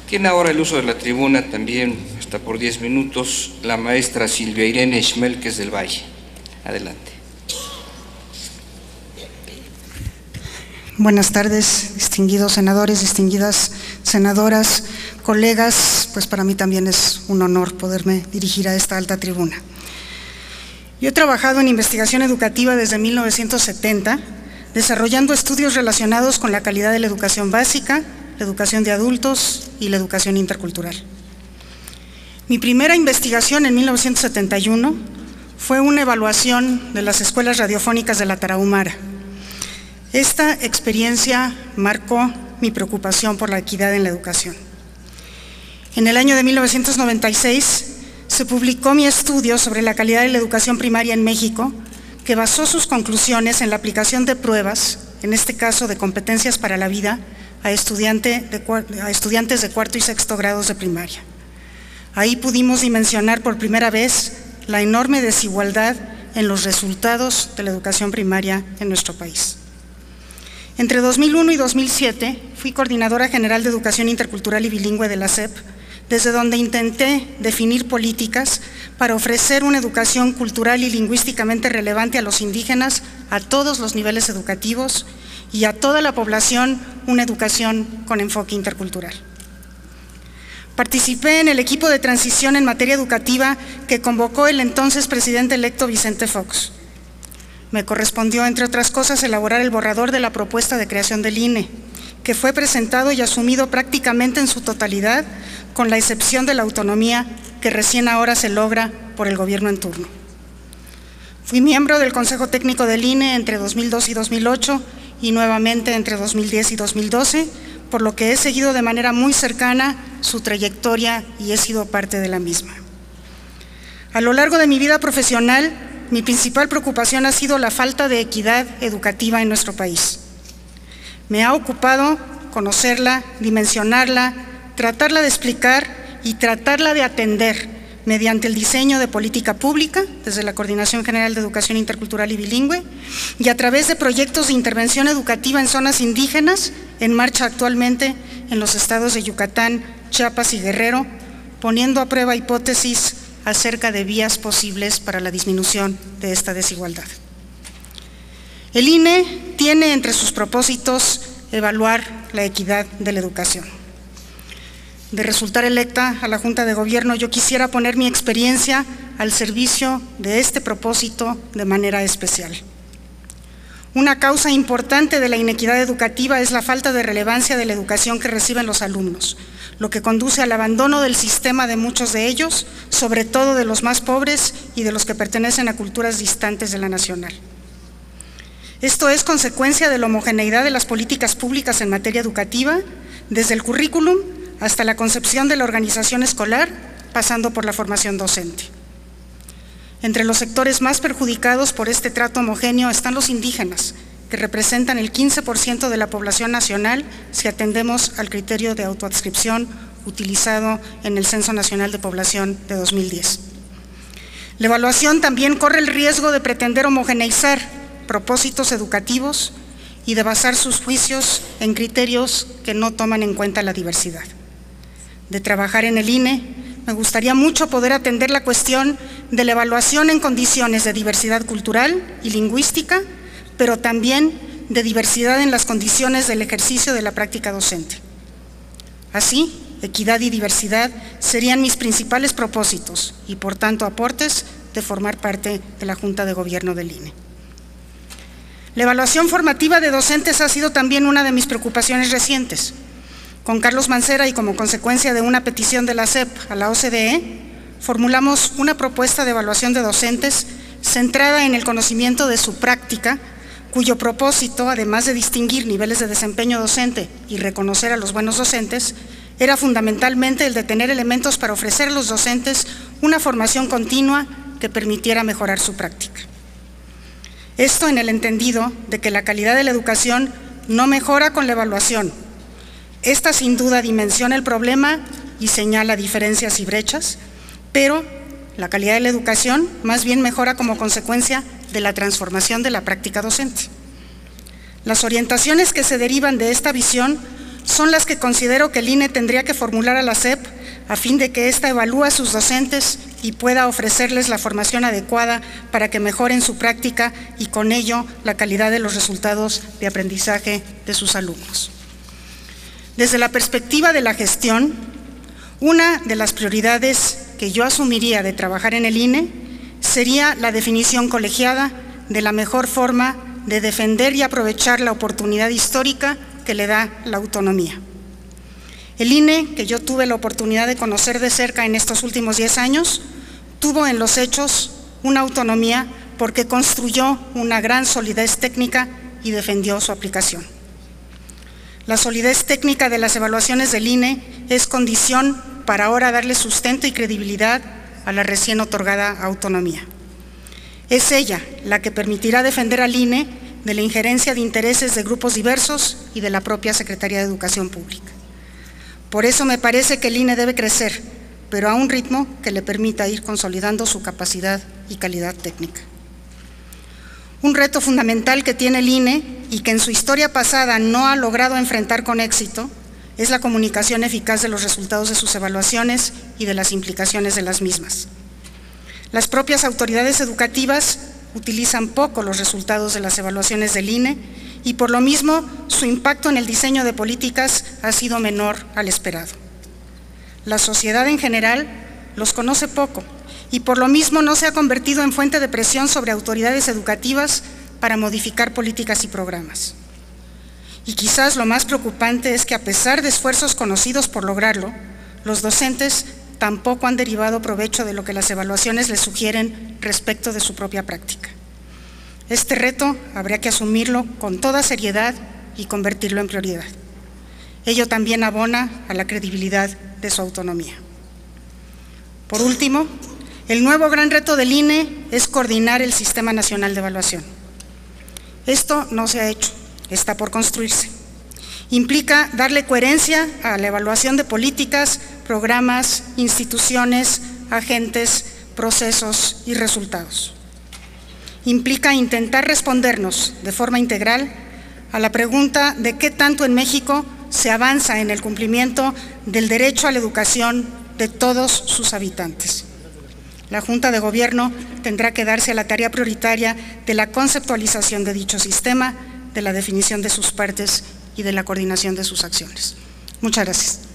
Tiene ahora el uso de la tribuna también, hasta por 10 minutos, la maestra Silvia Irene Schmelkes del Valle. Adelante. Buenas tardes, distinguidos senadores, distinguidas senadoras, colegas. Pues para mí también es un honor poderme dirigir a esta alta tribuna. Yo he trabajado en investigación educativa desde 1970, desarrollando estudios relacionados con la calidad de la educación básica, la educación de adultos y la educación intercultural. Mi primera investigación en 1971 fue una evaluación de las escuelas radiofónicas de la Tarahumara. Esta experiencia marcó mi preocupación por la equidad en la educación. En el año de 1996 se publicó mi estudio sobre la calidad de la educación primaria en México, que basó sus conclusiones en la aplicación de pruebas, en este caso de competencias para la vida, a estudiantes de cuarto y sexto grados de primaria. Ahí pudimos dimensionar por primera vez la enorme desigualdad en los resultados de la educación primaria en nuestro país. Entre 2001 y 2007 fui coordinadora general de Educación Intercultural y Bilingüe de la SEP, desde donde intenté definir políticas para ofrecer una educación cultural y lingüísticamente relevante a los indígenas a todos los niveles educativos y a toda la población una educación con enfoque intercultural. Participé en el equipo de transición en materia educativa que convocó el entonces presidente electo Vicente Fox. Me correspondió, entre otras cosas, elaborar el borrador de la propuesta de creación del INE, que fue presentado y asumido prácticamente en su totalidad, con la excepción de la autonomía que recién ahora se logra por el gobierno en turno. Fui miembro del Consejo Técnico del INE entre 2002 y 2008 y nuevamente entre 2010 y 2012, por lo que he seguido de manera muy cercana su trayectoria y he sido parte de la misma. A lo largo de mi vida profesional, mi principal preocupación ha sido la falta de equidad educativa en nuestro país. Me ha ocupado conocerla, dimensionarla, tratarla de explicar y tratarla de atender mediante el diseño de política pública, desde la Coordinación General de Educación Intercultural y Bilingüe, y a través de proyectos de intervención educativa en zonas indígenas, en marcha actualmente en los estados de Yucatán, Chiapas y Guerrero, poniendo a prueba hipótesis acerca de vías posibles para la disminución de esta desigualdad. El INE tiene entre sus propósitos evaluar la equidad de la educación. De resultar electa a la Junta de Gobierno, yo quisiera poner mi experiencia al servicio de este propósito de manera especial. Una causa importante de la inequidad educativa es la falta de relevancia de la educación que reciben los alumnos, lo que conduce al abandono del sistema de muchos de ellos, sobre todo de los más pobres y de los que pertenecen a culturas distantes de la nacional. Esto es consecuencia de la homogeneidad de las políticas públicas en materia educativa, desde el currículum hasta la concepción de la organización escolar, pasando por la formación docente. Entre los sectores más perjudicados por este trato homogéneo están los indígenas, que representan el 15% de la población nacional si atendemos al criterio de autoadscripción utilizado en el Censo Nacional de Población de 2010. La evaluación también corre el riesgo de pretender homogeneizar propósitos educativos y de basar sus juicios en criterios que no toman en cuenta la diversidad. De trabajar en el INE, me gustaría mucho poder atender la cuestión de la evaluación en condiciones de diversidad cultural y lingüística, pero también de diversidad en las condiciones del ejercicio de la práctica docente. Así, equidad y diversidad serían mis principales propósitos y, por tanto, aportes de formar parte de la Junta de Gobierno del INE. La evaluación formativa de docentes ha sido también una de mis preocupaciones recientes. Con Carlos Mancera y como consecuencia de una petición de la SEP a la OCDE, formulamos una propuesta de evaluación de docentes centrada en el conocimiento de su práctica, cuyo propósito, además de distinguir niveles de desempeño docente y reconocer a los buenos docentes, era fundamentalmente el de tener elementos para ofrecer a los docentes una formación continua que permitiera mejorar su práctica. Esto en el entendido de que la calidad de la educación no mejora con la evaluación. Esta sin duda dimensiona el problema y señala diferencias y brechas, pero la calidad de la educación más bien mejora como consecuencia de la transformación de la práctica docente. Las orientaciones que se derivan de esta visión son las que considero que el INE tendría que formular a la SEP a fin de que ésta evalúe a sus docentes y pueda ofrecerles la formación adecuada para que mejoren su práctica y con ello la calidad de los resultados de aprendizaje de sus alumnos. Desde la perspectiva de la gestión, una de las prioridades que yo asumiría de trabajar en el INE sería la definición colegiada de la mejor forma de defender y aprovechar la oportunidad histórica que le da la autonomía. El INE, que yo tuve la oportunidad de conocer de cerca en estos últimos 10 años, tuvo en los hechos una autonomía porque construyó una gran solidez técnica y defendió su aplicación. La solidez técnica de las evaluaciones del INE es condición para ahora darle sustento y credibilidad a la recién otorgada autonomía. Es ella la que permitirá defender al INE de la injerencia de intereses de grupos diversos y de la propia Secretaría de Educación Pública. Por eso me parece que el INE debe crecer, pero a un ritmo que le permita ir consolidando su capacidad y calidad técnica. Un reto fundamental que tiene el INE y que en su historia pasada no ha logrado enfrentar con éxito es la comunicación eficaz de los resultados de sus evaluaciones y de las implicaciones de las mismas. Las propias autoridades educativas utilizan poco los resultados de las evaluaciones del INE y por lo mismo su impacto en el diseño de políticas ha sido menor al esperado. La sociedad en general los conoce poco y por lo mismo no se ha convertido en fuente de presión sobre autoridades educativas para modificar políticas y programas. Y quizás lo más preocupante es que a pesar de esfuerzos conocidos por lograrlo, los docentes tampoco han derivado provecho de lo que las evaluaciones les sugieren respecto de su propia práctica. Este reto habría que asumirlo con toda seriedad y convertirlo en prioridad. Ello también abona a la credibilidad de su autonomía. Por último, el nuevo gran reto del INE es coordinar el Sistema Nacional de Evaluación. Esto no se ha hecho, está por construirse. Implica darle coherencia a la evaluación de políticas, programas, instituciones, agentes, procesos y resultados. Implica intentar respondernos de forma integral a la pregunta de qué tanto en México se avanza en el cumplimiento del derecho a la educación de todos sus habitantes. La Junta de Gobierno tendrá que darse a la tarea prioritaria de la conceptualización de dicho sistema, de la definición de sus partes y de la coordinación de sus acciones. Muchas gracias.